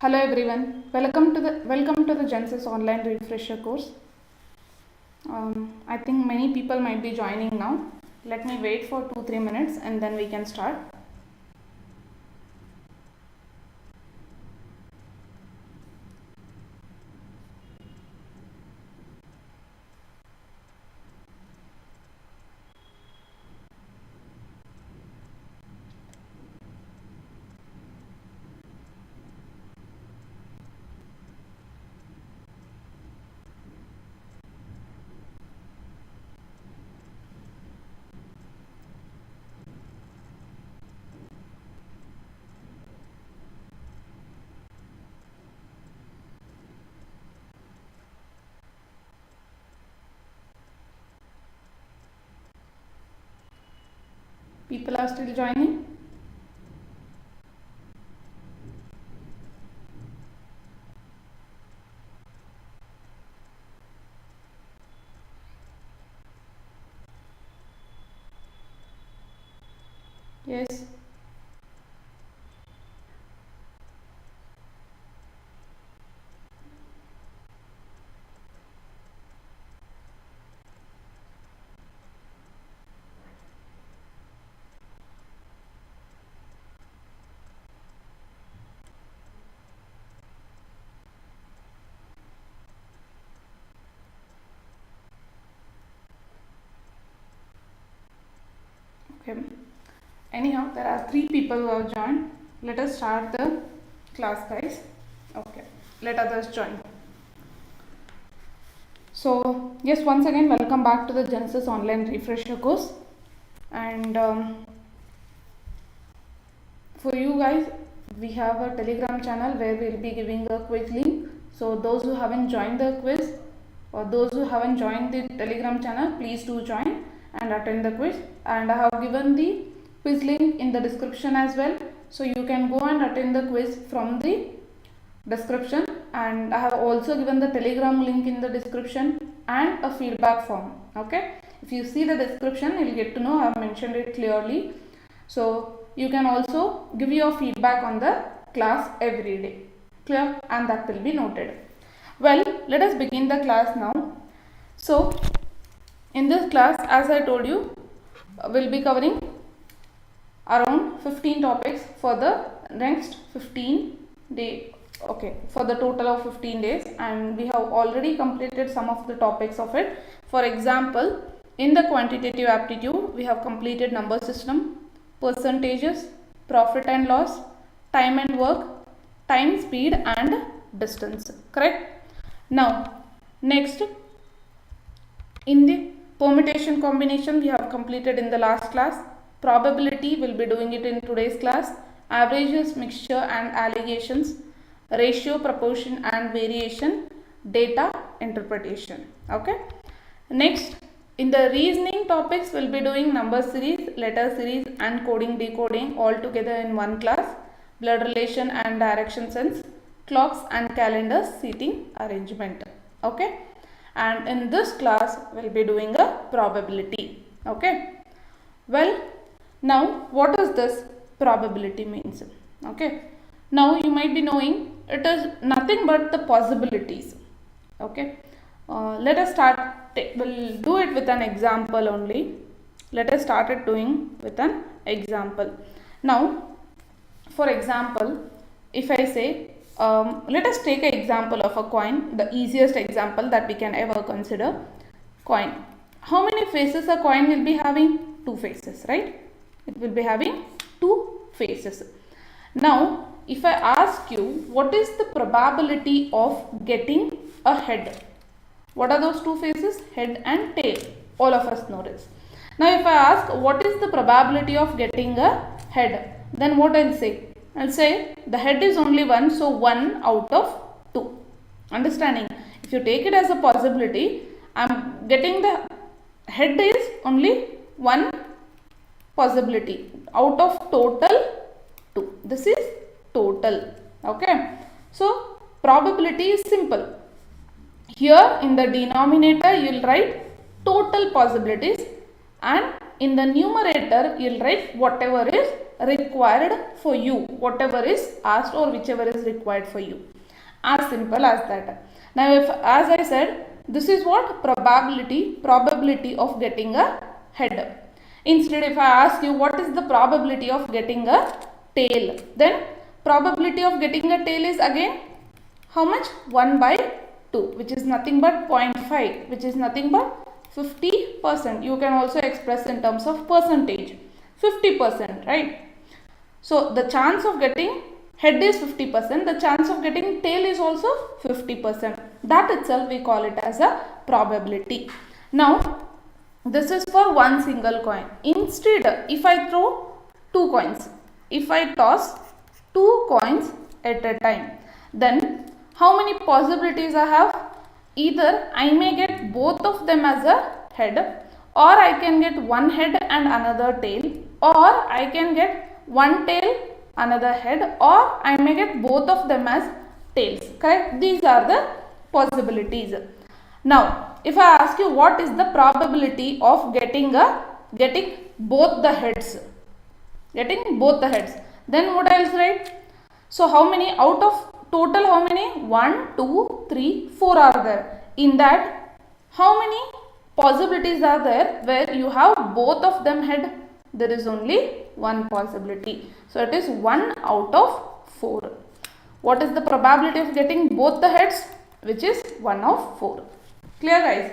Hello everyone, welcome to the Genesis online refresher course. I think many people might be joining now. Let me wait for 2-3 minutes and then we can start. People are still joining? Yes. Okay. Anyhow, there are 3 people who have joined. Let us start the class, guys. Okay. Let others join. So, yes, once again, welcome back to the Genesis online refresher course. And for you guys, we have a Telegram channel where we will be giving a quiz link. So, those who haven't joined the quiz or those who haven't joined the Telegram channel, please do join and attend the quiz. And I have given the quiz link in the description as well. So, you can go and attend the quiz from the description. And I have also given the Telegram link in the description and a feedback form. Okay. If you see the description, you will get to know I have mentioned it clearly. So, you can also give your feedback on the class every day. Clear? And that will be noted. Well, let us begin the class now. So, in this class, as I told you, we'll be covering around 15 topics for the next 15 days. Okay, for the total of 15 days, and we have already completed some of the topics of it. For example, in the quantitative aptitude, we have completed number system, percentages, profit and loss, time and work, time, speed and distance. Correct? Now, next, in the permutation combination, we have completed in the last class. Probability, will be doing it in today's class. Averages, mixture and alligations, ratio, proportion and variation, data interpretation. Okay. Next, in the reasoning topics, we'll be doing number series, letter series and coding decoding all together in one class. Blood relation and direction sense, clocks and calendars, seating arrangement. Okay. And in this class, we'll be doing a probability. Okay. Well, now what does this probability means? Okay. Now you might be knowing it is nothing but the possibilities. Okay. Let us start. We'll do it with an example only. Let us start it doing with an example. Now, for example, if I say, let us take an example of a coin, the easiest example that we can ever consider. Coin. How many faces a coin will be having? 2 faces, right? It will be having 2 faces. Now, if I ask you, what is the probability of getting a head? What are those 2 faces? Head and tail. All of us know this. Now, if I ask, what is the probability of getting a head? Then what I'll say? I'll say the head is only 1, so 1 out of 2. Understanding? If you take it as a possibility, I'm getting the head is only 1 possibility out of total 2. This is total. Okay. So, probability is simple. Here in the denominator, you will write total possibilities, and in the numerator you'll write whatever is required for you, whatever is asked or whichever is required for you. As simple as that. Now if, as I said, this is what probability of getting a head. Instead, if I ask you what is the probability of getting a tail, then probability of getting a tail is again how much? 1 by 2, which is nothing but 0.5, which is nothing but 50%. You can also express in terms of percentage, 50%, right? So the chance of getting head is 50%, the chance of getting tail is also 50%. That itself we call it as a probability. Now this is for one single coin. Instead, if I throw 2 coins, if I toss 2 coins at a time, then how many possibilities I have? Either I may get both of them as a head, or I can get one head and another tail, or I can get one tail, another head, or I may get both of them as tails. Correct? These are the possibilities. Now, if I ask you what is the probability of getting both the heads, then what else, right? So how many out of total, how many? 1, 2, 3, 4 are there. In that, how many possibilities are there where you have both of them head? There is only one possibility. So it is 1 out of 4. What is the probability of getting both the heads? Which is 1 of 4. Clear, guys?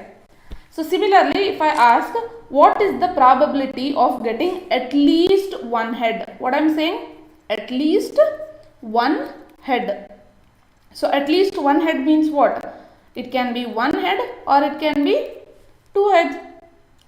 So similarly, if I ask what is the probability of getting at least one head? What I am saying? At least one head. So at least one head means what? It can be one head or it can be two heads.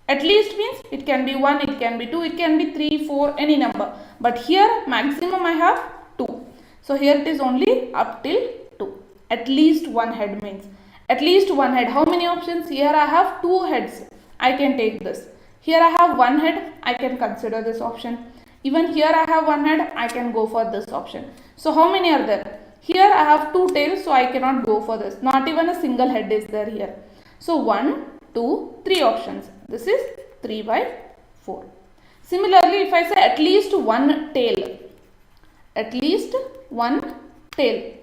At least means it can be 1, it can be 2, it can be 3, 4, any number. But here maximum I have 2. So here it is only up till 2. At least one head means. At least one head. How many options? Here I have 2 heads. I can take this. Here I have one head. I can consider this option. Even here I have one head. I can go for this option. So how many are there? Here I have 2 tails, so I cannot go for this. Not even a single head is there here. So 1, 2, 3 options. This is 3 by 4. Similarly, if I say at least one tail. At least one tail.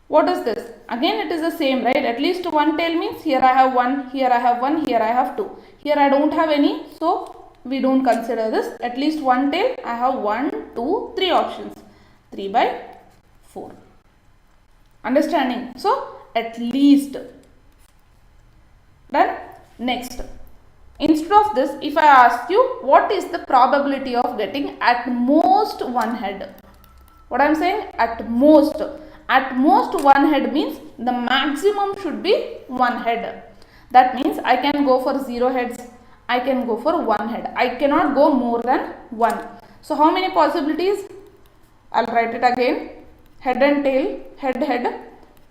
What is this? Again it is the same, right? At least one tail means here I have 1, here I have 1, here I have 2. Here I don't have any, so we don't consider this. At least one tail, I have 1, 2, 3 options. 3 by 4. Understanding? So at least. Done? Next. Instead of this, if I ask you what is the probability of getting at most one head? What I am saying? At most. At most one head means the maximum should be one head. That means I can go for 0 heads. I can go for one head. I cannot go more than 1. So how many possibilities? I'll write it again. Head and tail, head,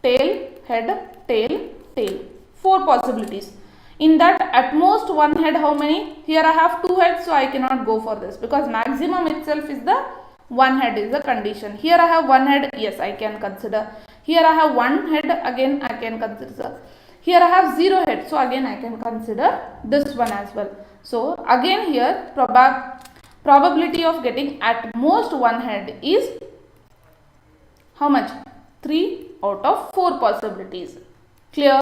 tail, head, tail. 4 possibilities. In that at most one head, how many? Here I have 2 heads, so I cannot go for this because maximum itself is the one head is the condition. Here I have one head, yes, I can consider. Here I have one head, again I can consider. Here I have 0 head, so again I can consider this one as well. So again here probability of getting at most one head is how much? 3 out of 4 possibilities. Clear?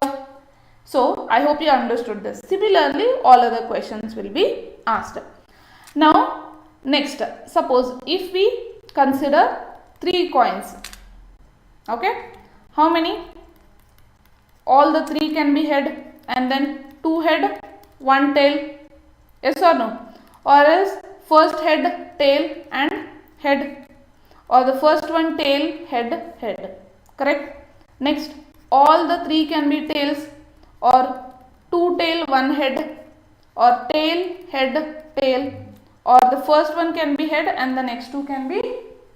So I hope you understood this. Similarly, all other questions will be asked. Now next, suppose if we consider 3 coins. Okay, how many? All the 3 can be head and then 2 head, 1 tail. Yes or no? Or else first head, tail and head. Or the first one tail, head. Correct? Next, all the 3 can be tails, or 2 tail, 1 head, or tail, head, tail, or the first one can be head and the next 2 can be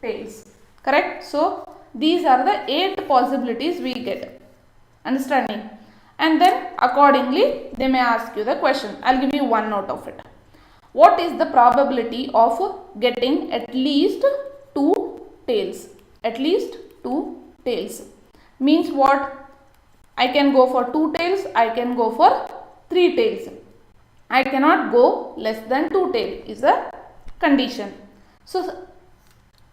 tails. Correct? So these are the 8 possibilities we get. Understanding? And then accordingly they may ask you the question. I'll give you one note of it. What is the probability of getting at least 2 tails? At least 2 tails means what? I can go for 2 tails, I can go for 3 tails. I cannot go less than 2 tail is a condition. So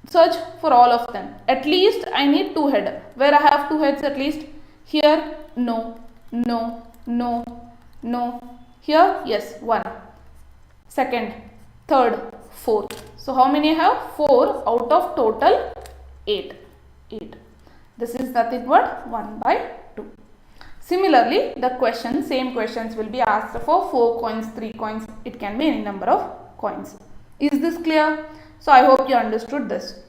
search for all of them. At least I need 2 head. Where I have 2 heads at least? Here no, no, no, no. Here yes, 1. Second, third, fourth. So how many I have? 4 out of total 8. This is nothing but 1 by 2. Similarly, the same questions will be asked for 4 coins, 3 coins. It can be any number of coins. Is this clear? So I hope you understood this.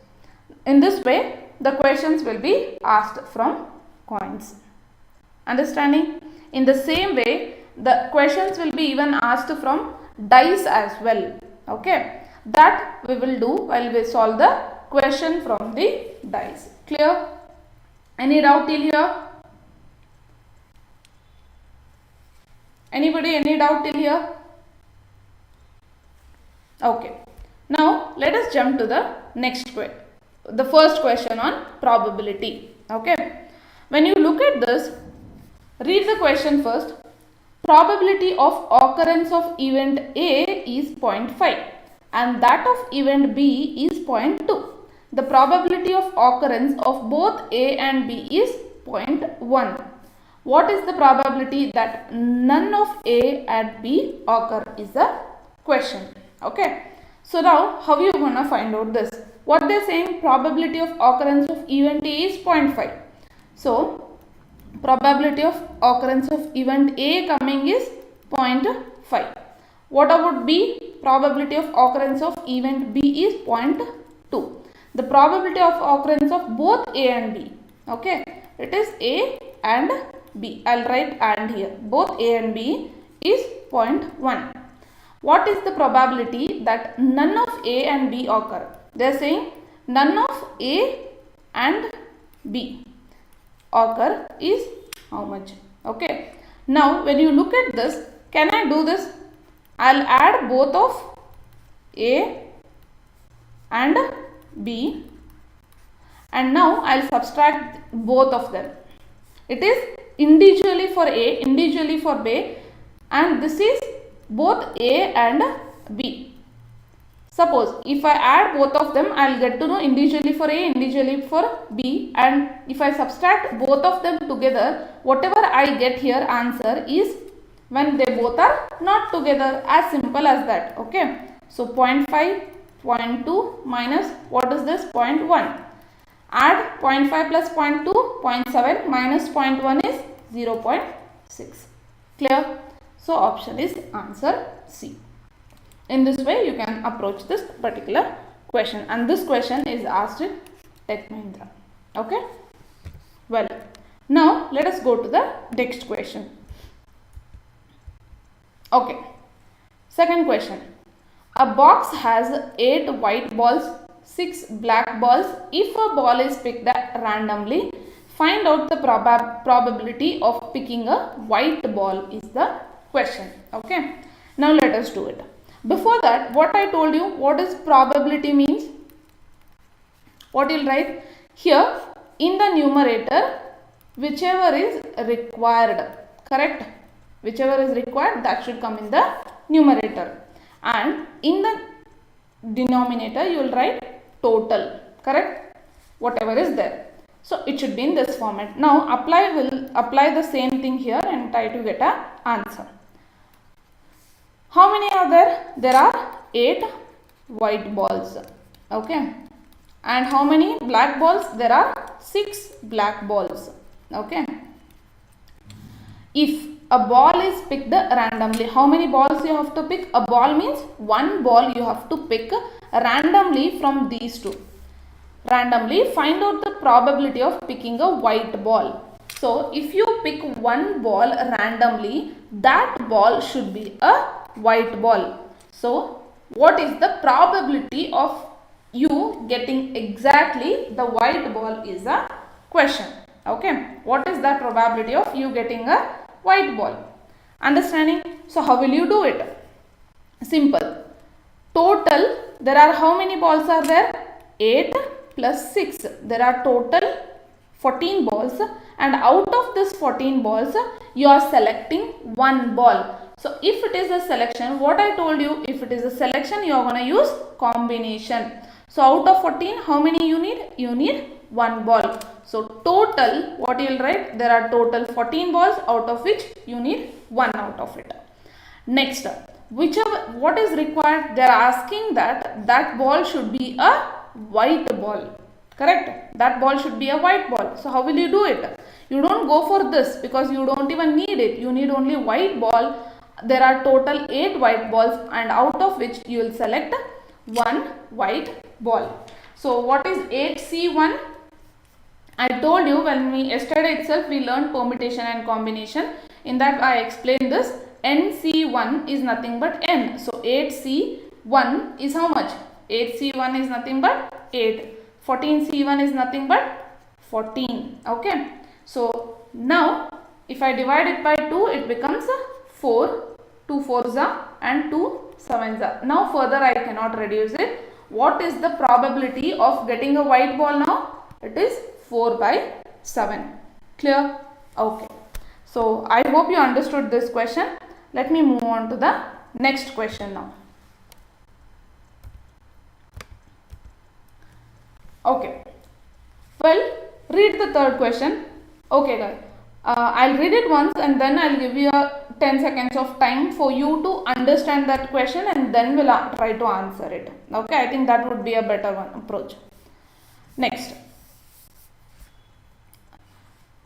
In this way, the questions will be asked from coins. Understanding? In the same way, the questions will be even asked from dice as well. Okay? That we will do while we solve the question from the dice. Clear? Any doubt till here? Anybody, any doubt till here? Okay. Now, let us jump to the next question. The first question on probability. Okay. When you look at this, read the question first. Probability of occurrence of event A is 0.5 and that of event B is 0.2. The probability of occurrence of both A and B is 0.1. What is the probability that none of A and B occur is the question. Okay. So now how you gonna find out this? What they are saying, probability of occurrence of event A is 0.5. So probability of occurrence of event A coming is 0.5. What about B? Probability of occurrence of event B is 0.2. The probability of occurrence of both A and B. Okay. It is A and B. I'll write and here. Both A and B is 0.1. What is the probability that none of A and B occur? They are saying none of A and B occur is how much? Okay. Now when you look at this, can I do this? I'll add both of A and B and now I'll subtract both of them. It is individually for A, individually for B, and this is both A and B. Suppose if I add both of them, I'll get to know individually for A, individually for B, and if I subtract both of them together, whatever I get here answer is when they both are not together. As simple as that. Okay. So 0.5, 0.2 minus what is this? 0.1. Add 0.5 plus 0.2, 0.7 minus 0.1 is 0.6. Clear? So option is answer C. In this way you can approach this particular question, and this question is asked in Tech Mahindra. Okay. Well, now let us go to the next question. Okay. Second question. A box has 8 white balls, 6 black balls. If a ball is picked randomly, find out the probability of picking a white ball is the question. Okay. Now let us do it. Before that, what I told you, what is probability means? What you'll write here in the numerator, whichever is required, correct? Whichever is required, that should come in the numerator, and in the denominator you will write total, correct? Whatever is there. So it should be in this format. Now apply the same thing here and try to get an answer. How many are there? There are 8 white balls. Okay. And how many black balls? There are 6 black balls. Okay. If a ball is picked randomly, how many balls you have to pick? A ball means one ball you have to pick randomly from these two. Randomly find out the probability of picking a white ball. So if you pick one ball randomly, that ball should be a white ball. So what is the probability of you getting exactly the white ball is a question. Okay. What is the probability of you getting a white ball? Understanding? So how will you do it? Simple. Total, there are how many balls are there? 8 plus 6. There are total 14 balls, and out of this 14 balls you are selecting one ball. So if it is a selection, what I told you, if it is a selection you are going to use combination. So out of 14, how many you need? You need one ball. So total, what you will write, there are total 14 balls, out of which you need one out of it. Next, what is required, they are asking that ball should be a white ball. Correct? That ball should be a white ball. So how will you do it? You don't go for this because you don't even need it. You need only white ball. There are total 8 white balls, and out of which you will select one white ball. So what is 8C1? I told you when yesterday itself we learned permutation and combination. In that I explained this. NC1 is nothing but N. So 8C1 is how much? 8C1 is nothing but 8. 14C1 is nothing but 14. Okay. So now if I divide it by 2, it becomes 4. 2 4s and 2 7s. Now further I cannot reduce it. What is the probability of getting a white ball now? It is 4 by 7. Clear? Okay. So I hope you understood this question. Let me move on to the next question now. Okay. Well, read the third question. Okay guys. I'll read it once and then I'll give you a 10 seconds of time for you to understand that question, and then we'll try to answer it. Okay, I think that would be a better approach. Next.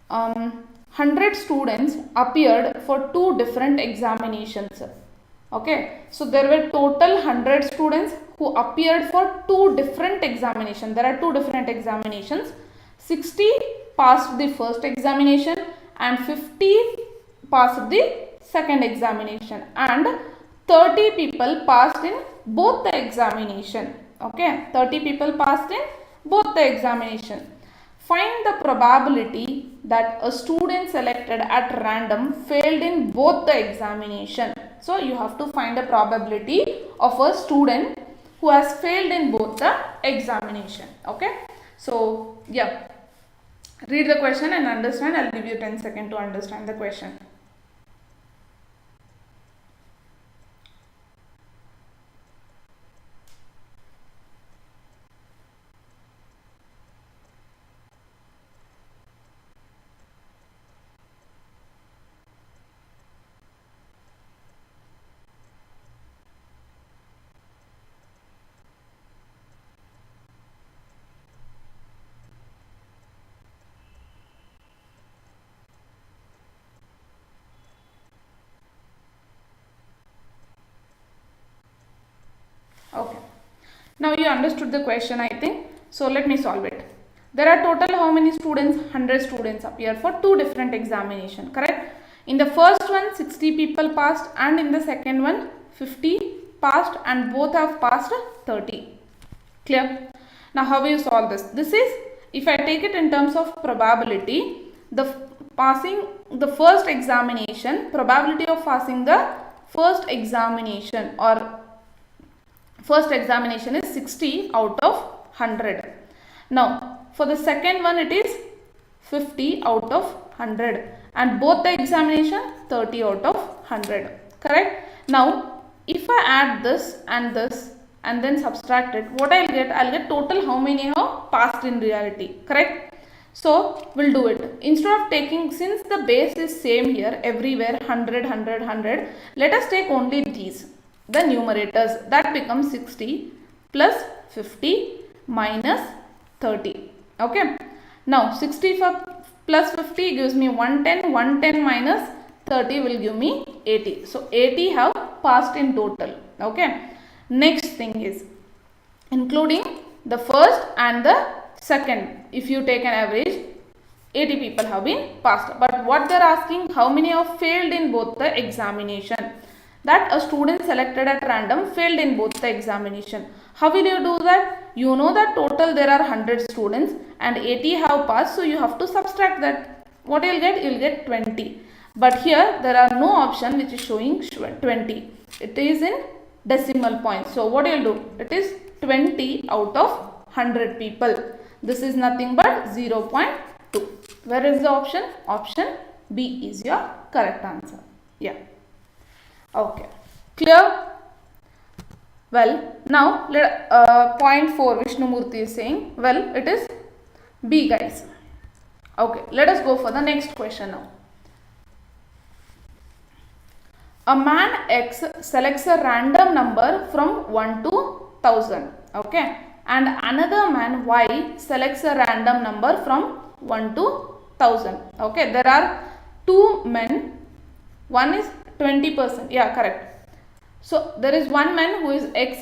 100 students appeared for 2 different examinations. Okay, so there were total 100 students who appeared for 2 different examinations. There are 2 different examinations. 60 passed the first examination and 50 passed the second examination, and 30 people passed in both the examination. Okay, 30 people passed in both the examination. Find the probability that a student selected at random failed in both the examination. So you have to find the probability of a student who has failed in both the examination. Okay, so yeah, read the question and understand. I'll give you 10 seconds to understand the question. Okay, now you understood the question, I think. So let me solve it. There are total how many students? 100 students appear for 2 different examinations, correct? In the first one 60 people passed, and in the second one 50 passed, and both have passed 30. Clear? Now how will you solve this? This is, if I take it in terms of probability, the passing the first examination, probability of passing the first examination or first examination is 60 out of 100. Now for the second one it is 50 out of 100, and both the examination 30 out of 100. Correct? Now if I add this and then subtract it, what I'll get total how many have passed in reality. Correct? So we'll do it. Instead of taking, since the base is same here everywhere, 100 100 100, let us take only these, the numerators. That becomes 60 plus 50 minus 30. Okay, now 60 plus 50 gives me 110. 110 minus 30 will give me 80. So 80 have passed in total. Okay, next thing is including the first and the second. If you take an average, 80 people have been passed. But what they are asking, how many have failed in both the examination? That a student selected at random failed in both the examination. How will you do that? You know that total there are 100 students and 80 have passed, so you have to subtract that. What you will get? You will get 20. But here there are no option which is showing 20. It is in decimal points. So what you will do? It is 20 out of 100 people. This is nothing but 0.20. 2. Where is the option? Option B is your correct answer. Yeah. Okay. Clear? Well, now point 4 Vishnumurthy is saying, well, it is B, guys. Okay, let us go for the next question now. A man X selects a random number from 1 to 1000. Okay, and another man Y selects a random number from 1 to 1000. Okay, there are two men. One is 20%. Yeah, correct. So there is one man who is X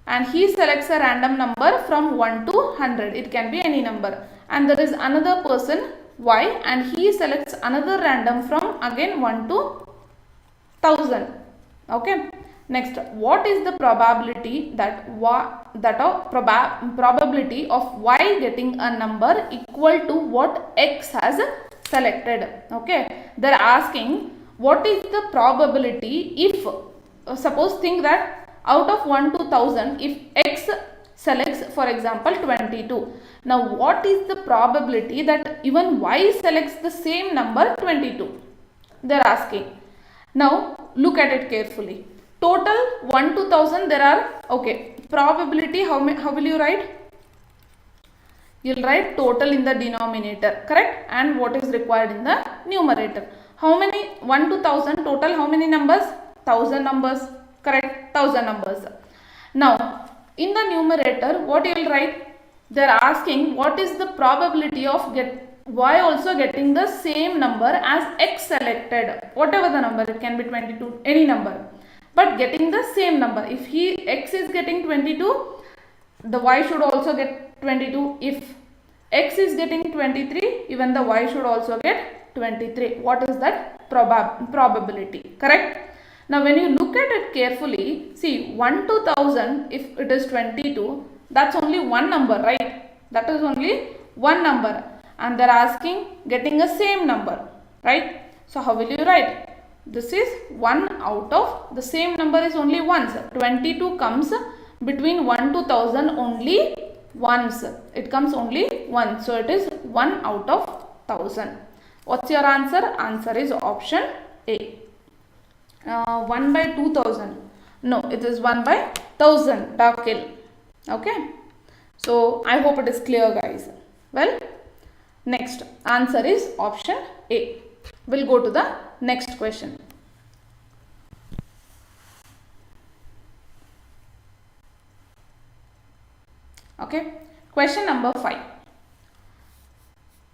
and he selects a random number from 1 to 100. It can be any number. And there is another person Y and he selects another random from again 1 to 1000. Okay. Next, what is the probability that probability of Y getting a number equal to what X has selected? Okay. They are asking what is the probability if suppose think that out of 1 to 1000 if X selects for example 22. Now what is the probability that even Y selects the same number 22? They are asking. Now look at it carefully. Total 1 to 1000 there are, okay, probability how will you write? You will write total in the denominator, correct, and what is required in the numerator. How many 1 to 1000 total, how many numbers? 1000 numbers, correct, 1000 numbers. Now in the numerator what you will write? They are asking what is the probability of Y also getting the same number as X selected, whatever the number, it can be 22, any number, but getting the same number. If X is getting 22, the Y should also get 22. If X is getting 23, even the Y should also get 23. What is that probability? Correct. Now when you look at it carefully, see 1 to 1000, if it is 22, that's only one number, right? That is only one number. And they are asking getting a same number, right? So how will you write? This is 1 out of the same number is only once. 22 comes between 1 to 1000 only once. It comes only once. So it is 1 out of 1000. What's your answer? Answer is option A. 1 by 2000. No, it is 1 by 1000. Dakil. Okay. So I hope it is clear, guys. Well, next answer is option A. We'll go to the next question. Okay. Question number 5.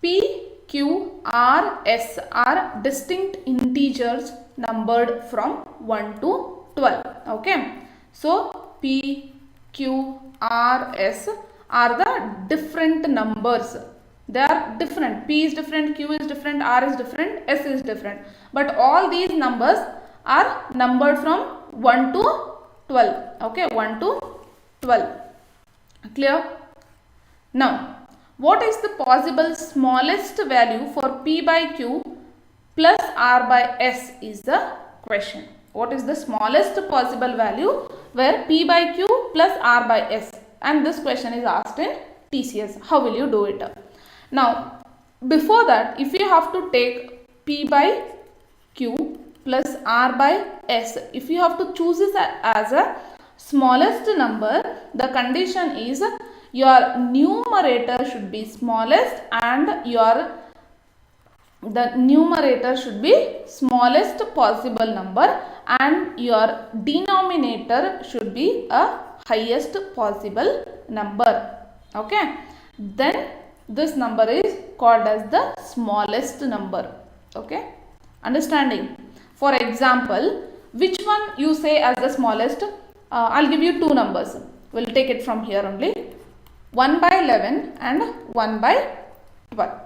P, Q, R, S are distinct integers numbered from 1 to 12. Okay. So P, Q, R, S are the different numbers. They are different. P is different, Q is different, R is different, S is different. But all these numbers are numbered from 1 to 12. Okay, 1 to 12. Clear? Now, what is the possible smallest value for P by Q plus R by S is the question. What is the smallest possible value where P by Q plus R by S? And this question is asked in TCS. How will you do it? Now, before that, if you have to take P by Q plus R by S, if you have to choose this as a smallest number, the condition is your numerator should be smallest and the numerator should be smallest possible number and your denominator should be a highest possible number. Okay, then this number is called as the smallest number. Okay, understanding? For example, which one you say as the smallest? I'll give you two numbers. We'll take it from here only. 1 by 11 and 1 by 12.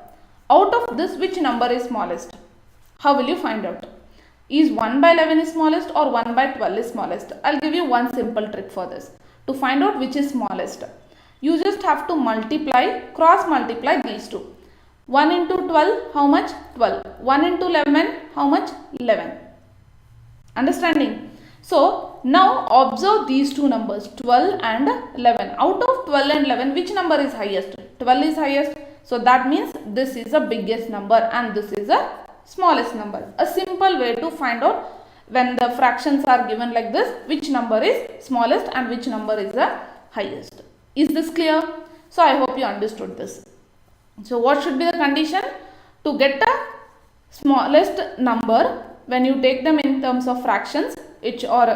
Out of this, which number is smallest? How will you find out? Is 1 by 11 is smallest or 1 by 12 is smallest? I'll give you one simple trick for this. To find out which is smallest, you just have to multiply, cross multiply these two. 1 into 12, how much? 12. 1 into 11, how much? 11. Understanding? So, now observe these two numbers, 12 and 11. Out of 12 and 11, which number is highest? 12 is highest. So that means this is the biggest number and this is the smallest number. A simple way to find out when the fractions are given like this, which number is smallest and which number is the highest. Is this clear? So I hope you understood this. So what should be the condition? To get the smallest number, when you take them in terms of fractions or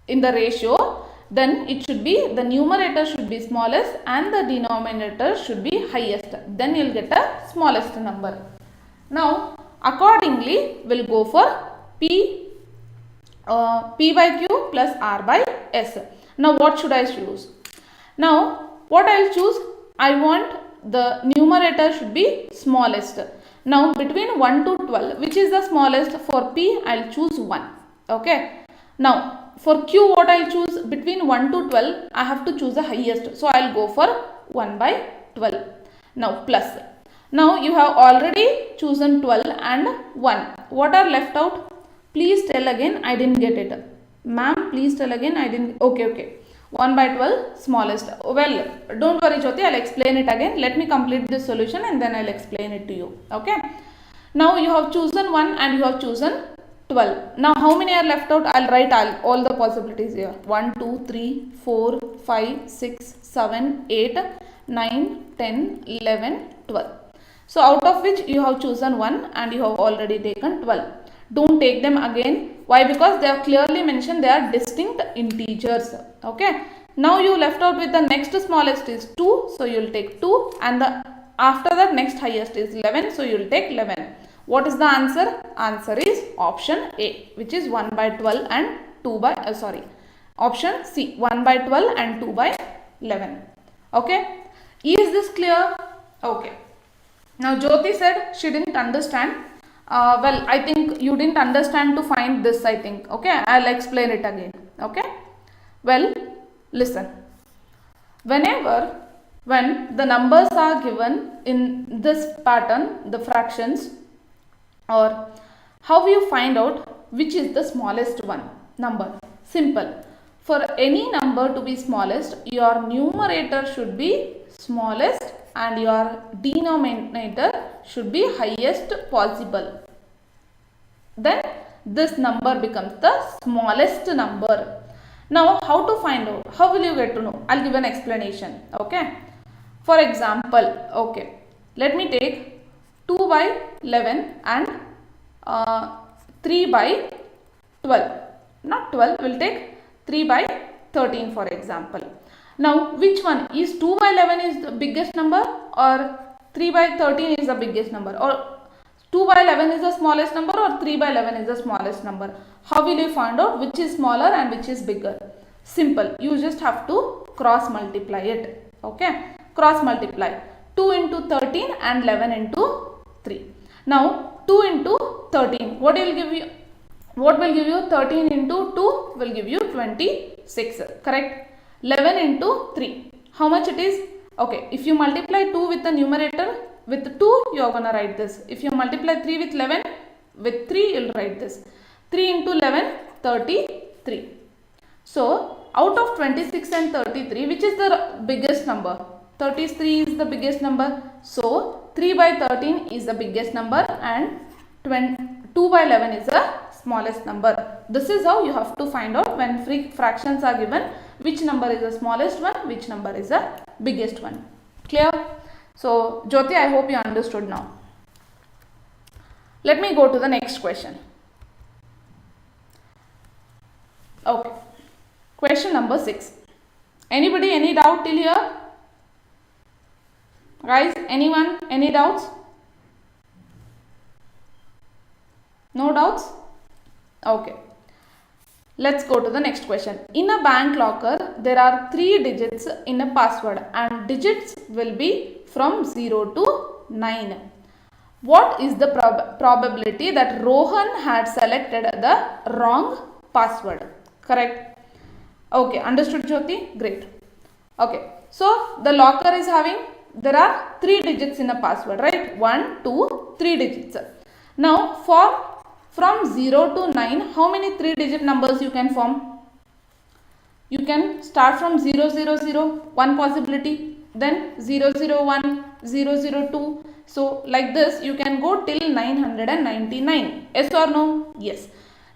in the ratio, then it should be, the numerator should be smallest and the denominator should be highest. Then you will get a smallest number. Now accordingly we will go for P by Q plus R by S. Now what should I choose? Now what I will choose? I want the numerator should be smallest. Now between 1 to 12, which is the smallest? For P I will choose 1. Okay. Now for Q what I will choose? Between 1 to 12 I have to choose the highest. So I will go for 1 by 12. Now plus. Now you have already chosen 12 and 1. What are left out? Please tell again, I didn't get it. Ma'am, please tell again, I didn't. Okay. 1 by 12 smallest. Well, don't worry Jyoti, I'll explain it again. Let me complete this solution and then I'll explain it to you. Okay. Now you have chosen 1 and you have chosen 12. Now how many are left out? I'll write all the possibilities here. 1, 2, 3, 4, 5, 6, 7, 8, 9, 10, 11, 12. So out of which you have chosen 1 and you have already taken 12. Don't take them again. Why? Because they are clearly mentioned they are distinct integers. Okay. Now you left out with the next smallest is 2. So you will take 2 and after that next highest is 11. So you will take 11. What is the answer? Answer is option A, which is 1 by 12 and 2 by, option C, 1 by 12 and 2 by 11. Okay. Is this clear? Okay. Now Jyoti said she didn't understand. Well, I think you didn't understand to find this, I think. Okay, I'll explain it again. Okay. Well, listen. When the numbers are given in this pattern, the fractions, or how you find out which is the smallest one number? Simple. For any number to be smallest, your numerator should be smallest and your denominator should be highest possible. Then this number becomes the smallest number. Now how to find out? How will you get to know? I'll give an explanation. Okay. For example, okay, let me take 2 by 11 and 3 by 12. Not 12, we'll take 3 by 13 for example. Now which one is 2 by 11 is the biggest number or 3 by 13 is the biggest number, or 2 by 11 is the smallest number or 3 by 11 is the smallest number? How will you find out which is smaller and which is bigger? Simple. You just have to cross multiply it. Okay. Cross multiply. 2 into 13 and 11 into 3. Now 2 into 13. What will give you? What will give you? 13 into 2 will give you 26. Correct. 11 into 3. How much it is? Okay. If you multiply 2 with the numerator, with 2 you are going to write this. If you multiply 3 with 11, with 3 you will write this. 3 into 11, 33. So out of 26 and 33, which is the biggest number? 33 is the biggest number. So 3 by 13 is the biggest number and 2 by 11 is the smallest number. This is how you have to find out when fractions are given, which number is the smallest one, which number is the biggest one. Clear? So Jyoti, I hope you understood now. Let me go to the next question. Okay. Question number 6. Anybody, any doubt till here? Guys, anyone, any doubts? No doubts? Okay. Let's go to the next question. In a bank locker, there are 3 digits in a password and digits will be from 0 to 9. What is the probability that Rohan had selected the wrong password? Correct. Okay, understood Jyoti? Great. Okay, so the locker is having, there are 3 digits in a password, right? 1, 2, 3 digits. Now from 0 to 9, how many 3-digit numbers you can form? You can start from 0, 0, 0, one possibility. then 001, 002. So like this you can go till 999. Yes or no? Yes.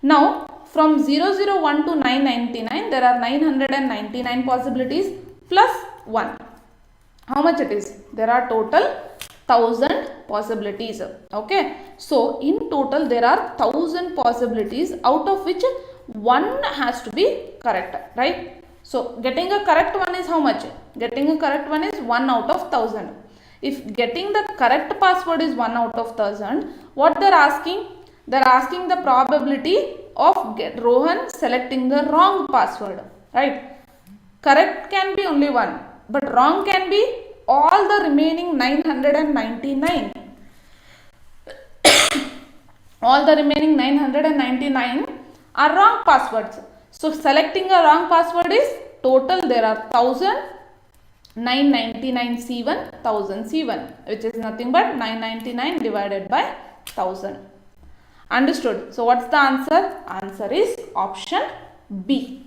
Now from 001 to 999 there are 999 possibilities plus 1. How much it is? There are total 1000 possibilities. Okay. So in total there are 1000 possibilities, out of which one has to be correct, right? So getting a correct one is how much? Getting a correct one is 1 out of 1000. If getting the correct password is 1 out of 1000, what they are asking? They are asking the probability of Rohan selecting the wrong password, right? Correct can be only 1, but wrong can be all the remaining 999. All the remaining 999 are wrong passwords. So selecting a wrong password is total there are 999 C1, 1000 C1, which is nothing but 999 divided by 1000. Understood? So what's the answer? Answer is option B.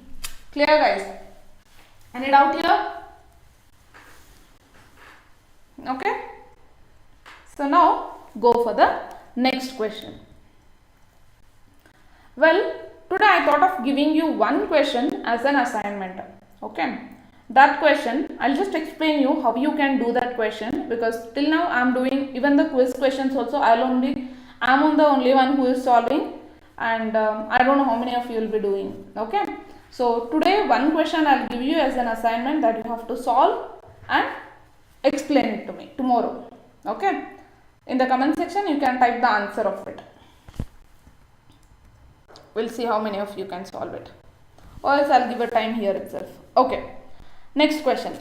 Clear guys? Any doubt here? Okay. So now go for the next question. Well, today I thought of giving you one question as an assignment. Okay. That question, I'll just explain you how you can do that question, because till now I am doing even the quiz questions also. I am the only one who is solving, and I don't know how many of you will be doing. Okay. So today one question I'll give you as an assignment that you have to solve and explain it to me tomorrow. Okay. In the comment section you can type the answer of it. We'll see how many of you can solve it, or else I'll give a time here itself. Okay. Next question.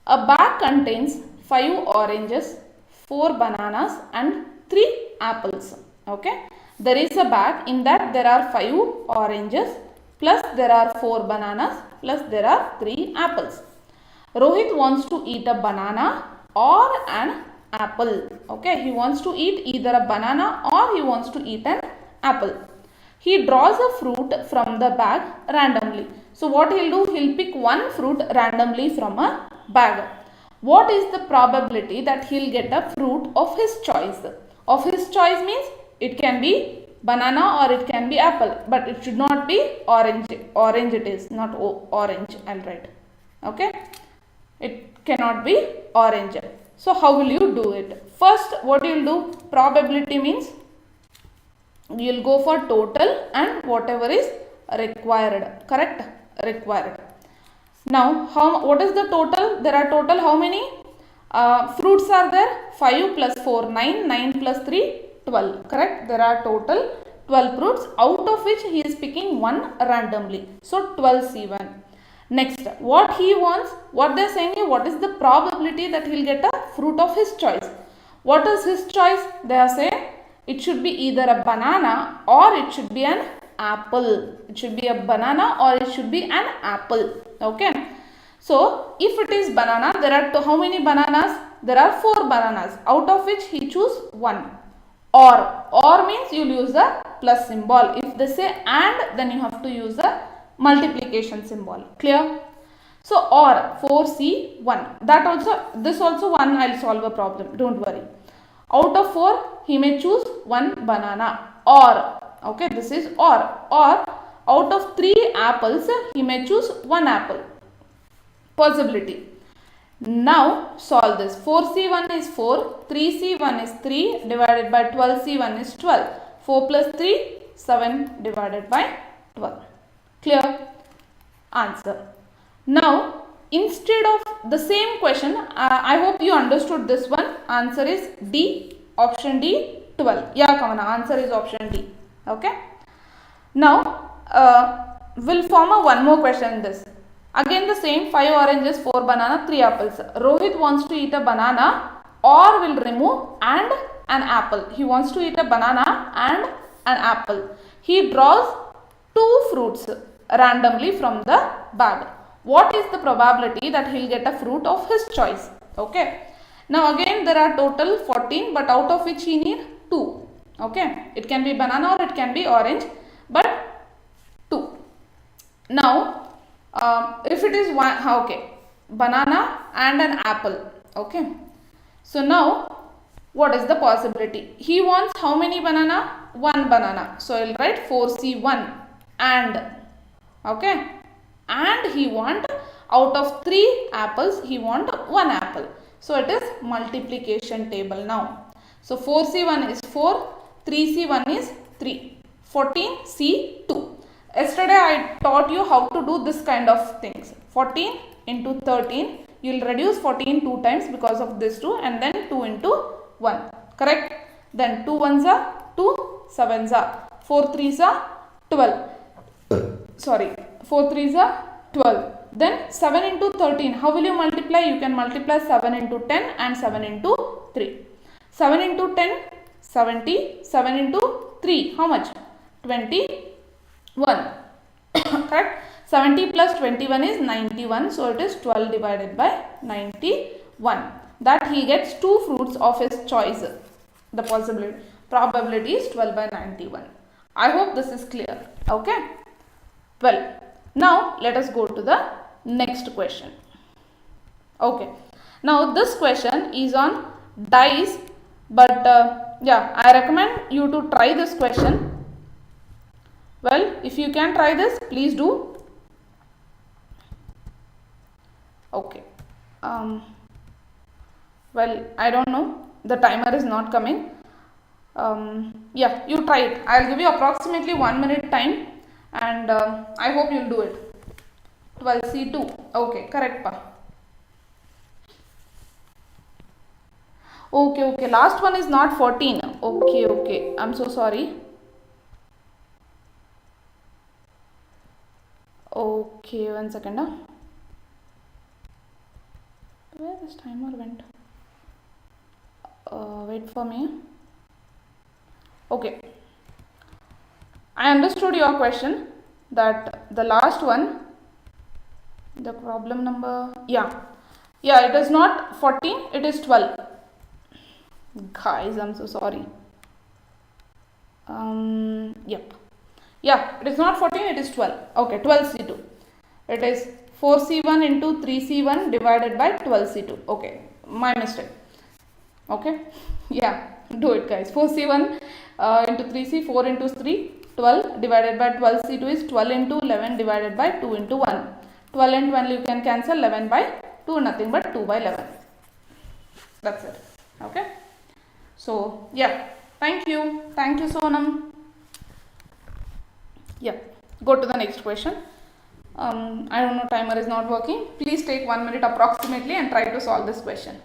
A bag contains 5 oranges, 4 bananas and 3 apples. Okay. There is a bag, in that there are 5 oranges plus there are 4 bananas plus there are 3 apples. Rohit wants to eat a banana or an apple. Okay. He wants to eat either a banana or he wants to eat an apple. He draws a fruit from the bag randomly. So what he'll do, he'll pick one fruit randomly from a bag. What is the probability that he'll get a fruit of his choice? Of his choice means it can be banana or it can be apple, but it should not be orange. Orange it is, not orange, I'll write. Okay. It cannot be orange. So how will you do it? First, what you'll do, probability means you'll go for total and whatever is required. Correct? Required. Now, what is the total? There are total how many fruits are there? 5 plus 4, 9, 9 plus 3, 12. Correct? There are total 12 fruits, out of which he is picking one randomly. So 12 C1. Next, what he wants, what they are saying is, what is the probability that he will get a fruit of his choice? What is his choice? They are saying it should be either a banana or it should be an apple. It should be a banana or it should be an apple. Okay. So if it is banana, there are how many bananas? There are 4 bananas, out of which he choose one. Or means you will use the plus symbol. If they say and, then you have to use the multiplication symbol. Clear? So or 4C1. That also, this also one I'll solve a problem. Don't worry. Out of 4, he may choose one banana. Or, okay, this is or out of 3 apples, he may choose one apple. Possibility. Now solve this. 4C1 is 4, 3C1 is 3 divided by 12C1 is 12. 4 plus 3, 7 divided by 12. Clear? Answer. Now, instead of the same question, I hope you understood this one. Answer is D. Option D, 12. Yeah, come on. Answer is option D. Okay. Now, we'll form a one more question in this. Again the same, 5 oranges, 4 banana, 3 apples. Rohit wants to eat a banana or will remove and an apple. He wants to eat a banana and an apple. He draws 2 fruits randomly from the bag. What is the probability that he'll get a fruit of his choice? Okay. Now again there are total 14, but out of which he need 2. Okay. It can be banana or it can be orange, but 2. Now if it is one, okay, banana and an apple. Okay. So now what is the possibility? He wants how many banana? 1 banana. So I will write 4C1 and, okay, and he want out of 3 apples he want 1 apple. So it is multiplication table now. So 4C1 is 4, 3C1 is 3, 14C2. Yesterday I taught you how to do this kind of things. 14 into 13, you will reduce 14 2 times because of this 2, and then 2 into 1, correct? Then 2 1s are 2, 7s are 4 3s are 12. Sorry, 4 3s are 12. Then 7 into 13, how will you multiply? You can multiply 7 into 10 and 7 into 3. 7 into 10, 70, 7 into 3, how much? 21, correct? 70 plus 21 is 91, so it is 12 divided by 91. That he gets 2 fruits of his choice. The probability is 12 by 91. I hope this is clear, okay? Well, now let us go to the next question. Okay, now this question is on dice, but yeah, I recommend you to try this question. Well, if you can try this, please do. Okay. Well, I don't know, the timer is not coming. Yeah, you try it. I'll give you approximately 1 minute time, and I hope you'll do it. 12C2. Okay, correct pa. Okay, last one is not 14. Okay, I'm so sorry. Okay, 1 second. Where this timer went? Wait for me. Okay, I understood your question, that the last one, the problem number, yeah, it is not 14, it is 12. Guys, I'm so sorry. Yep, yeah, it is not 14, it is 12. Okay, 12C2. It is 4C1 into 3C1 divided by 12C2. Okay, my mistake. Okay, yeah, do it guys. 4C1 into 3C, 4 into 3, 12 divided by 12C2 is 12 into 11 divided by 2 into 1. 12 and 12 you can cancel, 11 by 2, nothing but 2 by 11. That's it. Okay. So yeah, thank you Sonam. Yeah, go to the next question. I don't know, timer is not working. Please take 1 minute approximately and try to solve this question.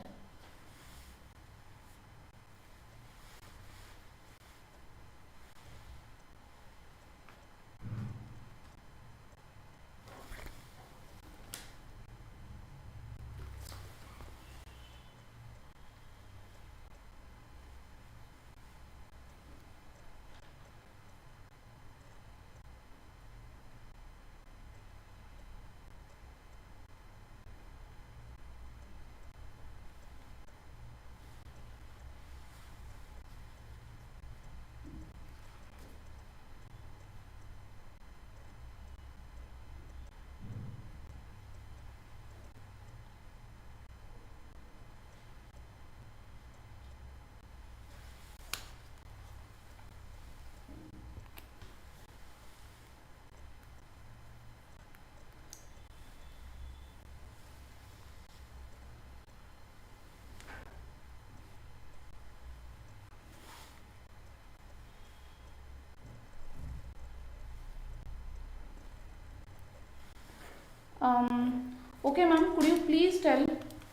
Okay ma'am, could you please tell,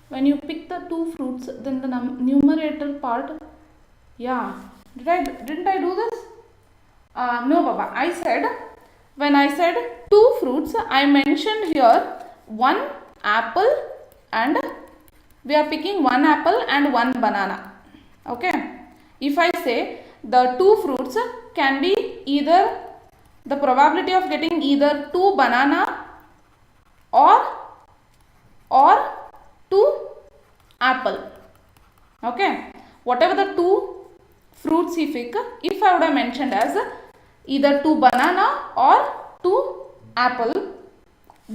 when you pick the 2 fruits, then the numerator part, yeah, didn't I do this? No Baba, I said, when I said 2 fruits, I mentioned here 1 apple, and we are picking 1 apple and 1 banana. Okay, if I say the 2 fruits can be either, the probability of getting either 2 banana or 2 apple. Okay, whatever the 2 fruits he pick, if I would have mentioned as either 2 banana or 2 apple,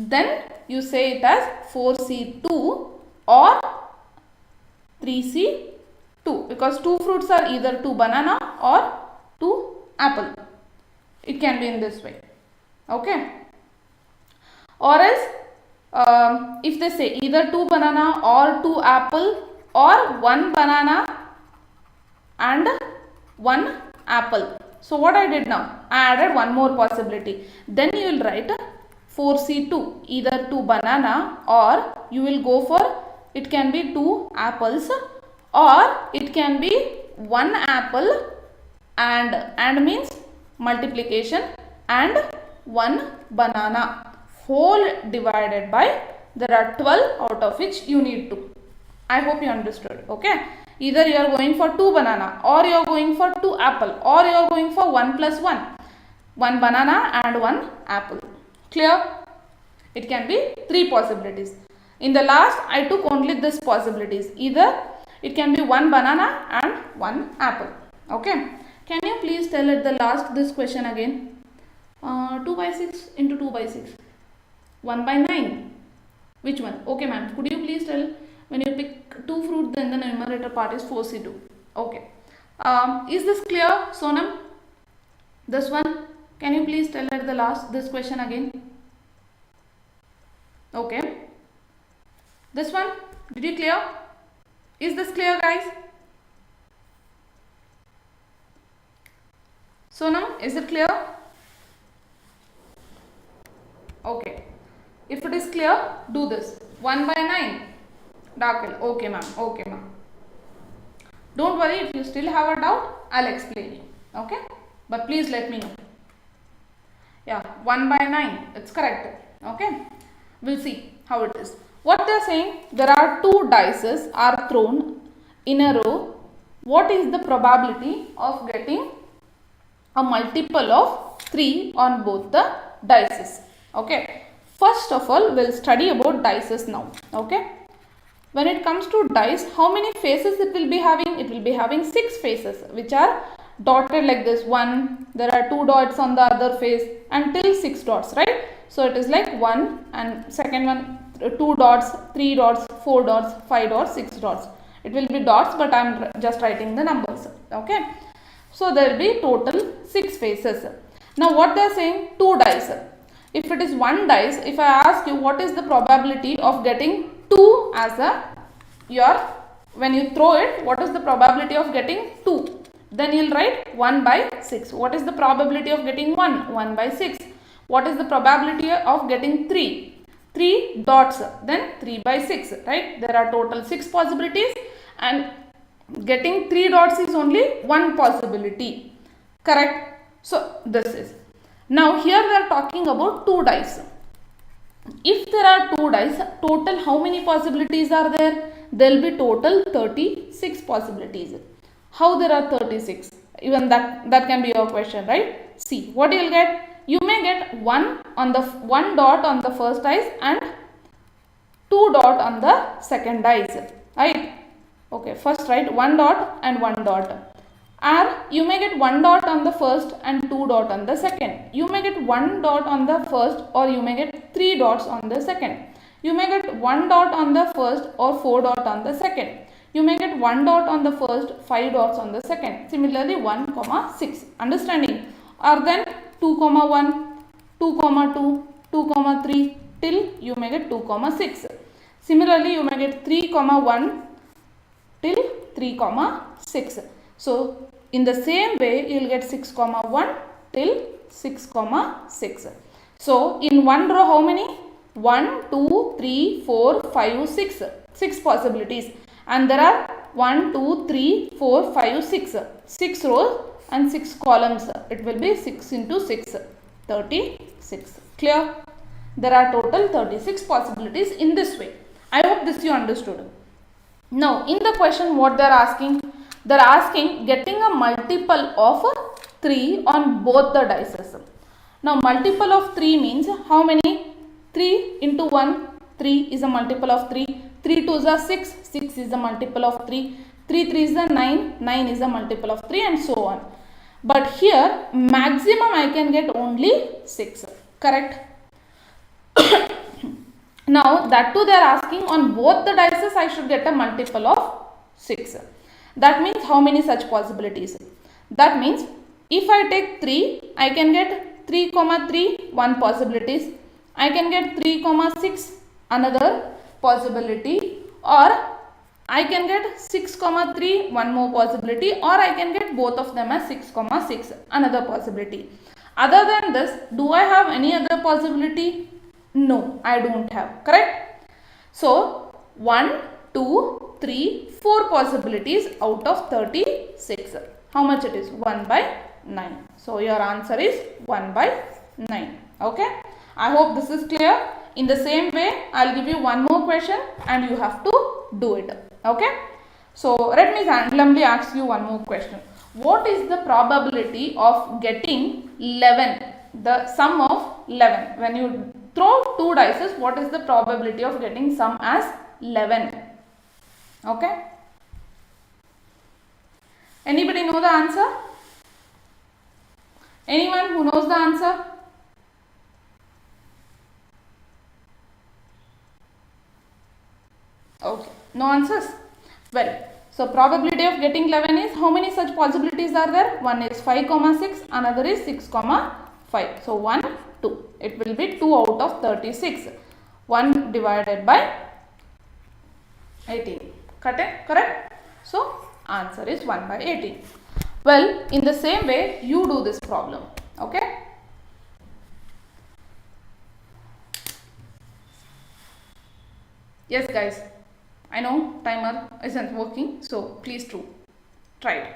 then you say it as 4C2 or 3C2, because 2 fruits are either 2 banana or 2 apple. It can be in this way. Okay. Or else if they say either 2 banana or 2 apple or 1 banana and 1 apple. So what I did now, I added one more possibility. Then you will write 4C2, either 2 banana, or you will go for, it can be 2 apples, or it can be 1 apple and means multiplication, and 1 banana, whole divided by, there are 12 out of which you need 2. I hope you understood. Okay. Either you are going for 2 banana, or you are going for 2 apple, or you are going for 1 plus 1. 1 banana and 1 apple. Clear? It can be 3 possibilities. In the last, I took only this possibilities. Either it can be 1 banana and 1 apple. Okay. Can you please tell at the last this question again? 2 by 6 into 2 by 6. 1 by 9. Which one? Okay, ma'am. Could you please tell? When you pick 2 fruit, then the numerator part is 4C2. Okay. Is this clear, Sonam? This one? Can you please tell at the last this question again? Okay. This one? Did you clear? Is this clear, guys? Sonam, is it clear? Okay. If it is clear, do this. 1 by 9. Dark. Okay, ma'am. Okay, ma'am. Don't worry, if you still have a doubt, I'll explain you. Okay? But please let me know. Yeah, 1 by 9. It's correct. Okay? We'll see how it is. What they are saying, there are 2 dices are thrown in a row. What is the probability of getting a multiple of 3 on both the dices? Okay? First of all, we'll study about dices now. Okay? When it comes to dice, how many faces it will be having? It will be having 6 faces, which are dotted like this. 1, there are 2 dots on the other face, until 6 dots, right? So it is like 1, and second one 2 dots, 3 dots, 4 dots, 5 dots, 6 dots. It will be dots, but I am just writing the numbers. Okay. So there will be total 6 faces. Now what they are saying, 2 dice. If it is 1 dice, if I ask you what is the probability of getting 2 as when you throw it, what is the probability of getting 2? Then you will write 1 by 6. What is the probability of getting 1? 1 by 6. What is the probability of getting 3? 3 dots, then 3 by 6, right? There are total 6 possibilities, and getting 3 dots is only 1 possibility. Correct? So this is. Now here we are talking about 2 dice. If there are 2 dice, total how many possibilities are there? There will be total 36 possibilities. How there are 36? Even that can be your question, right? See, what you will get? You may get 1 dot on the first dice and 2 dot on the second dice, right? Okay, first write 1 dot and 1 dot. Or you may get 1 dot on the first and 2 dot on the second. You may get 1 dot on the first, or you may get 3 dots on the second. You may get 1 dot on the first or 4 dot on the second. You may get 1 dot on the first, 5 dots on the second. Similarly 1, 6. Understanding? Or then 2, 1, 2, 2, 2, 3 till you may get 2, 6. Similarly, you may get 3, 1 till 3, 6. So in the same way, you will get 6, 1 till 6, 6. So in one row, how many? 1, 2, 3, 4, 5, 6. 6 possibilities. And there are 1, 2, 3, 4, 5, 6. 6 rows and 6 columns. It will be 6 into 6. 36. Clear? There are total 36 possibilities in this way. I hope this you understood. Now in the question, what they are asking? They are asking getting a multiple of 3 on both the dices. Now multiple of 3 means how many? 3 into 1, 3 is a multiple of 3. 3 2s are 6, 6 is a multiple of 3. 3 3 is a 9, 9 is a multiple of 3, and so on. But here maximum I can get only 6. Correct? Now that too they are asking on both the dices I should get a multiple of 6. That means how many such possibilities? That means if I take 3, I can get 3, 3, one possibilities. I can get 3, 6, another possibility, or I can get 6, 3, one more possibility, or I can get both of them as 6, 6, another possibility. Other than this, do I have any other possibility? No, I don't have. Correct? So, 1, 2, 3, 4 possibilities out of 36. How much it is? 1 by 9. So, your answer is 1 by 9. Okay? I hope this is clear. In the same way, I will give you one more question and you have to do it. Okay? So, let me randomly ask you one more question. What is the probability of getting 11? The sum of 11. When you throw 2 dice, what is the probability of getting sum as 11? Okay? Anybody know the answer? Anyone who knows the answer? Okay, no answers? Well, so probability of getting 11 is, how many such possibilities are there? One is 5, 6, another is 6, 5. So 1, 2. It will be 2 out of 36. 1 divided by 18. Correct? So answer is 1 by 18. Well, in the same way, you do this problem. Okay? Yes, guys. I know timer isn't working, so please try it.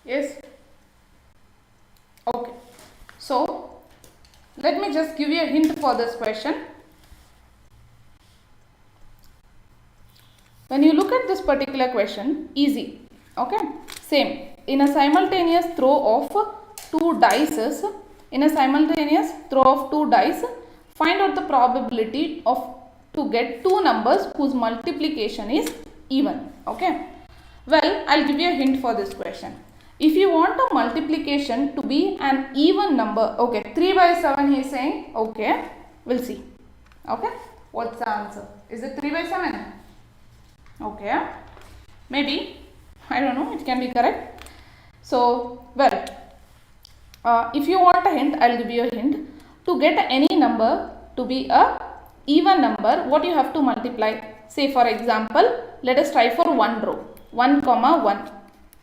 Yes? Okay. So, let me just give you a hint for this question. When you look at this particular question, easy. Okay? Same. In a simultaneous throw of 2 dice, find out the probability of to get 2 numbers whose multiplication is even. Okay? Well, I'll give you a hint for this question. If you want a multiplication to be an even number, okay, 3 by 7 he is saying, okay, we'll see. Okay, what's the answer? Is it 3 by 7? Okay, maybe, I don't know, it can be correct. So, well, if you want a hint, I'll give you a hint. To get any number to be a even number, what you have to multiply? Say for example, let us try for one row. 1, 1.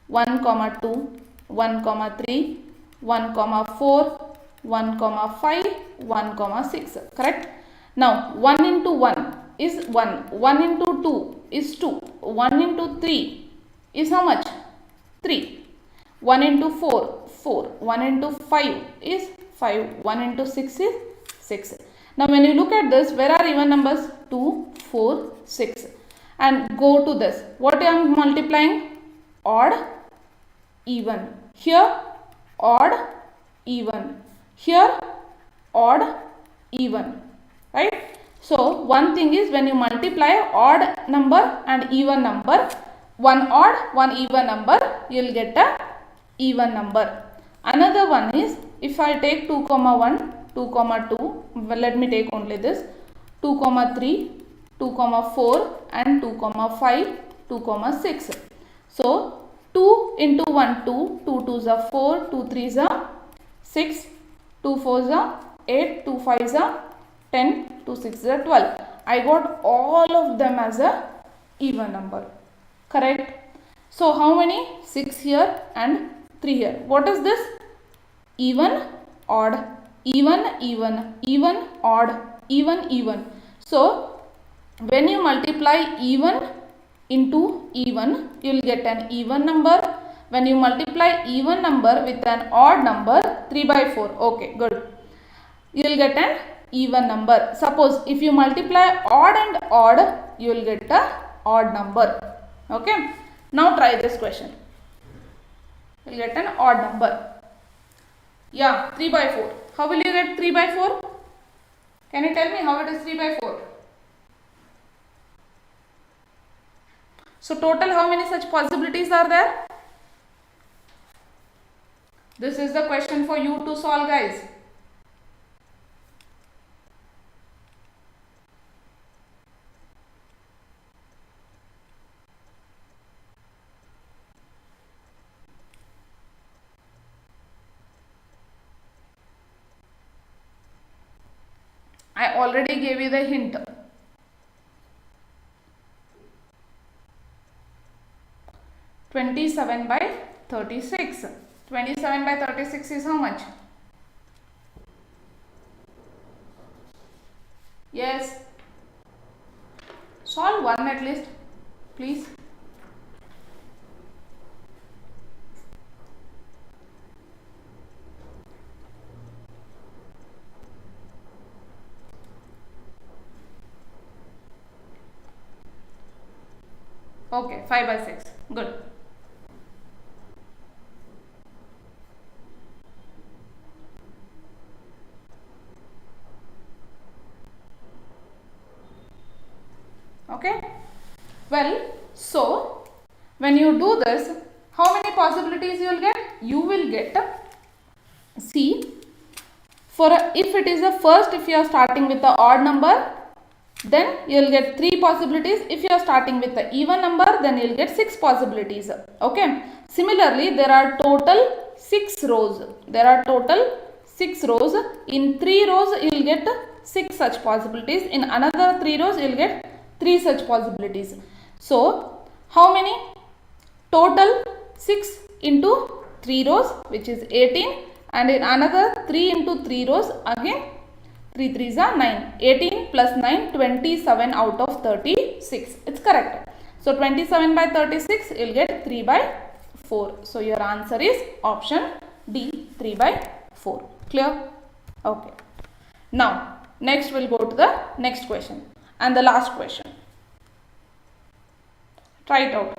1, 2, 1, 3, 1, 4, 1, 5, 1, 6. Correct? Now, 1 into 1 is 1. 1 into 2 is 2. 1 into 3 is how much? 3. 1 into 4, 4. 1 into 5 is 5. 1 into 6 is 6. Now, when you look at this, where are even numbers? 2, 4, 6. And go to this. What I am multiplying? Odd, even. Here, odd, even. Here, odd, even. Right? So, one thing is when you multiply odd number and even number, one odd, one even number, you will get a even number. Another one is, if I take 2, 1, 2, 2, well, let me take only this, 2, 3, 2, 4 and 2, 5, 2, 6. So, 2 into 1, 2, 2 2s are 4, 2 3s are 6, 2 4s are 8, 2 5s are 10, 2 6s are 12. I got all of them as a even number. Correct? So, how many? 6 here and 3 here. What is this? Even, odd, even, even, odd, even. So, when you multiply even into even, you will get an even number. When you multiply even number with an odd number, 3 by 4. Okay, good. You will get an even number. Suppose if you multiply odd and odd, you will get a odd number. Okay. Now try this question. You will get an odd number. Yeah, 3 by 4. How will you get 3 by 4? Can you tell me how it is 3 by 4? So total how many such possibilities are there? This is the question for you to solve, guys. I already gave you the hint. 27 by 36. 27 by 36 is how much? Yes. Solve one at least, please. Okay, 5 by 6. Good. Okay. Well, so when you do this, how many possibilities you will get? You will get, see, if it is a first, if you are starting with the odd number, then you will get 3 possibilities. If you are starting with the even number, then you will get 6 possibilities. Okay. Similarly, there are total 6 rows. There are total 6 rows. In 3 rows, you will get 6 such possibilities. In another 3 rows, you will get 3 such possibilities. So, how many? Total 6 into 3 rows, which is 18, and in another 3 into 3 rows, again 3 3s are 9. 18 plus 9, 27 out of 36. It's correct. So, 27 by 36, you will get 3 by 4. So, your answer is option D, 3 by 4. Clear? Okay. Now, next we'll go to the next question and the last question. Try it out.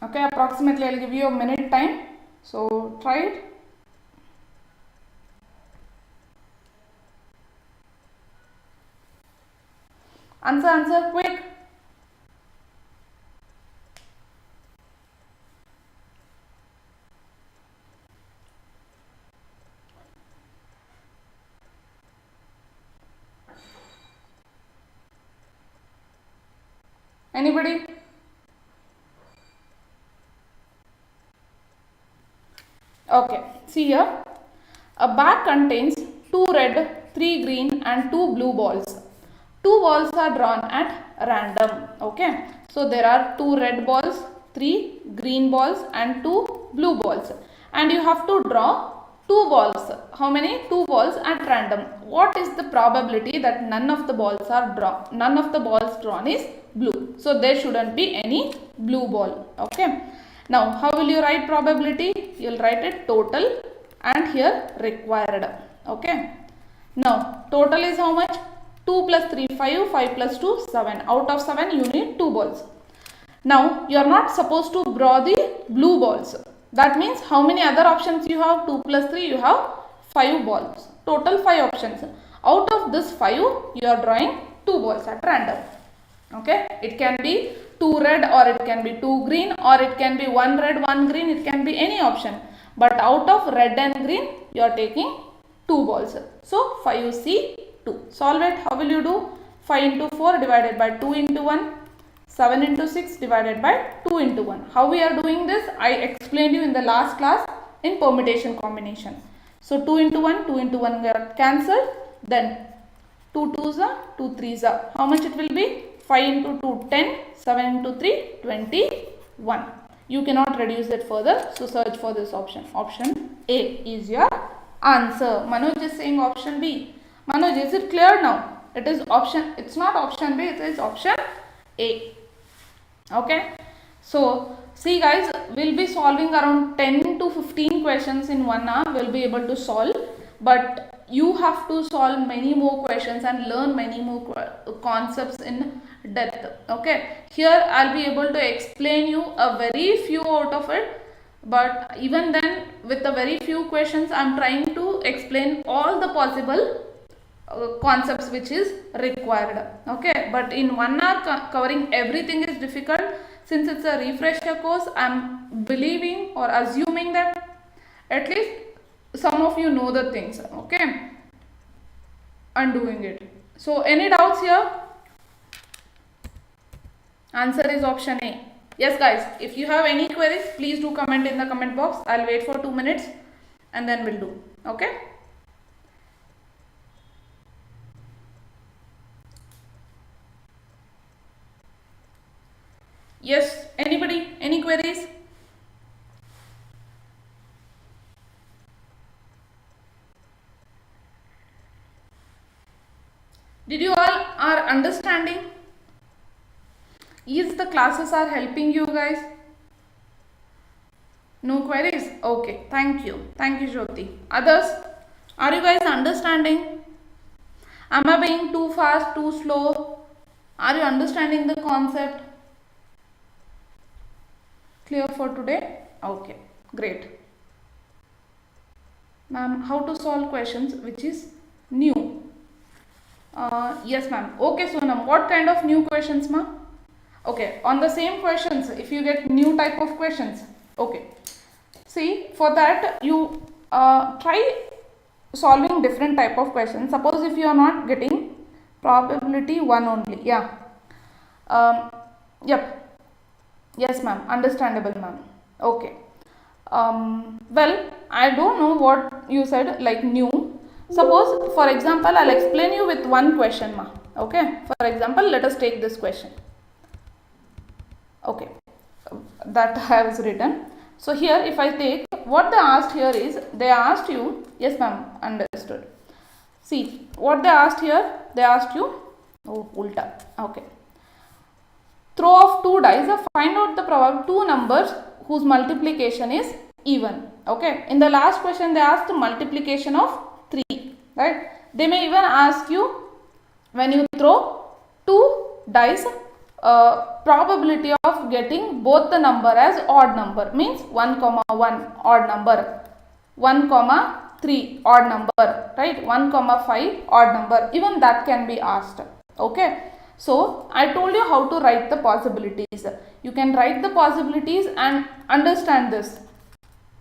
Okay, approximately I'll give you a minute time. So try it. Answer quick. Anybody? Okay, see here, a bag contains 2 red, 3 green and 2 blue balls. 2 balls are drawn at random. Okay, so there are 2 red balls, 3 green balls and 2 blue balls, and you have to draw 2 balls. How many? 2 balls at random. What is the probability that none of the balls are drawn? None of the balls drawn is blue. So there shouldn't be any blue ball. Okay. Now, how will you write probability? You will write it total and here required. Okay. Now, total is how much? 2 plus 3, 5, 5 plus 2, 7. Out of 7, you need 2 balls. Now you are not supposed to draw the blue balls. That means how many other options you have? 2 plus 3, you have 5 balls. Total 5 options. Out of this 5, you are drawing 2 balls at random. Okay, it can be 2 red or it can be 2 green or it can be 1 red, 1 green, it can be any option. But out of red and green, you are taking 2 balls. So 5C 2. Solve it. How will you do? 5 into 4 divided by 2 into 1. 7 into 6 divided by 2 into 1. How we are doing this? I explained you in the last class in permutation combination. So 2 into 1 got cancelled. Then 2 2s are 2 3s are. How much it will be? 5 into 2 10, 7 into 3 21. You cannot reduce it further. So search for this option. Option A is your answer. Manoj is saying option B. Manoj, is it clear now? It is option. It's not option B. It is option A. Okay, so see guys, we'll be solving around 10 to 15 questions in 1 hour. We'll be able to solve, but you have to solve many more questions and learn many more concepts in depth. Okay, here I'll be able to explain you a very few out of it, but even then with the very few questions I'm trying to explain all the possible concepts which is required. Okay, but in 1 hour covering everything is difficult. Since it's a refresher course, I'm believing or assuming that at least some of you know the things. Okay, and doing it. So any doubts here? Answer is option A. Yes guys, if you have any queries, please do comment in the comment box. I'll wait for 2 minutes and then we'll do. Okay. Yes, anybody? Any queries? Did you all are understanding? Is the classes are helping you guys? No queries? Okay, thank you. Thank you, Jyoti. Others? Are you guys understanding? Am I being too fast, too slow? Are you understanding the concept? Clear for today? Okay, great. Ma'am, how to solve questions which is new? Yes ma'am. Okay Sonam, what kind of new questions ma'am? Okay, on the same questions, if you get new type of questions. Okay, see, for that you try solving different type of questions. Suppose if you are not getting probability 1 only. Yeah. Yep. Yes ma'am, understandable ma'am. Okay. Well, I don't know what you said like new. Suppose for example, I'll explain you with one question ma. Okay. For example, let us take this question. Okay. That I have written. So here if I take what they asked here is, they asked you, yes ma'am, understood. See, what they asked here, they asked you, oh, ulta. Okay. Throw off 2 dice, find out the probability 2 numbers whose multiplication is even. Okay. In the last question, they asked the multiplication of 3. Right. They may even ask you, when you throw 2 dice, probability of getting both the number as odd number, means 1, 1 odd number, 1, 3 odd number, right? 1, 5 odd number. Even that can be asked. Okay. So, I told you how to write the possibilities. You can write the possibilities and understand this.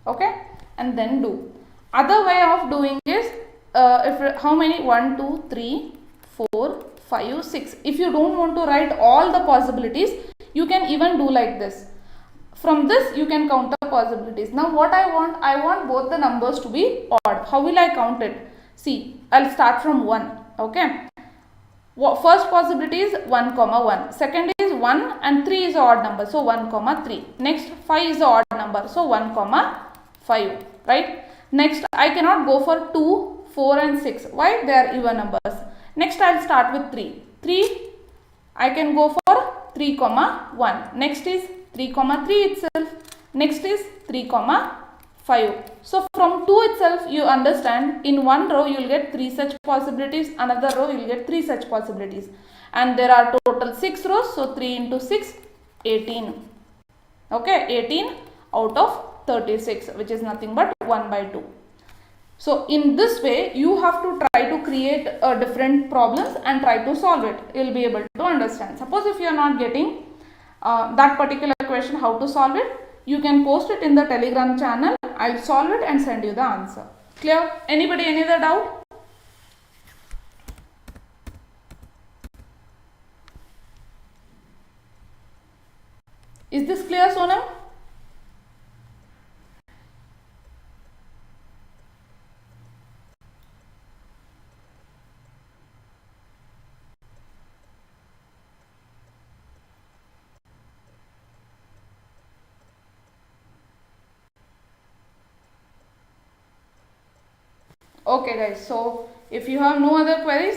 Okay. And then do. Other way of doing is, how many? 1, 2, 3, 4, 5, 6. If you don't want to write all the possibilities, you can even do like this. From this, you can count the possibilities. Now, what I want both the numbers to be odd. How will I count it? See, I'll start from 1. Okay. First possibility is 1, 1. Second is 1 and 3 is an odd number. So 1, 3. Next 5 is an odd number. So 1, 5. Right. Next I cannot go for 2, 4 and 6. Why? They are even numbers. Next I'll start with 3. 3 I can go for 3, 1. Next is 3, 3 itself. Next is 3, 5. So from 2 itself you understand, in one row you will get 3 such possibilities, another row you will get 3 such possibilities, and there are total 6 rows. So 3 into 6, 18. Okay, 18 out of 36, which is nothing but 1 by 2. So in this way, you have to try to create different problems and try to solve it. You will be able to understand. Suppose if you are not getting that particular question, how to solve it, you can post it in the Telegram channel. I'll solve it and send you the answer. Clear? Anybody, any other doubt? Is this clear, Sonam? Okay guys, so if you have no other queries,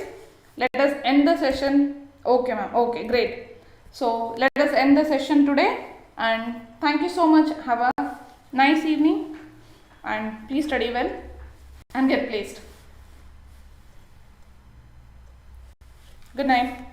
let us end the session. Okay ma'am, okay, great. So let us end the session today, and thank you so much. Have a nice evening and please study well and get placed. Good night.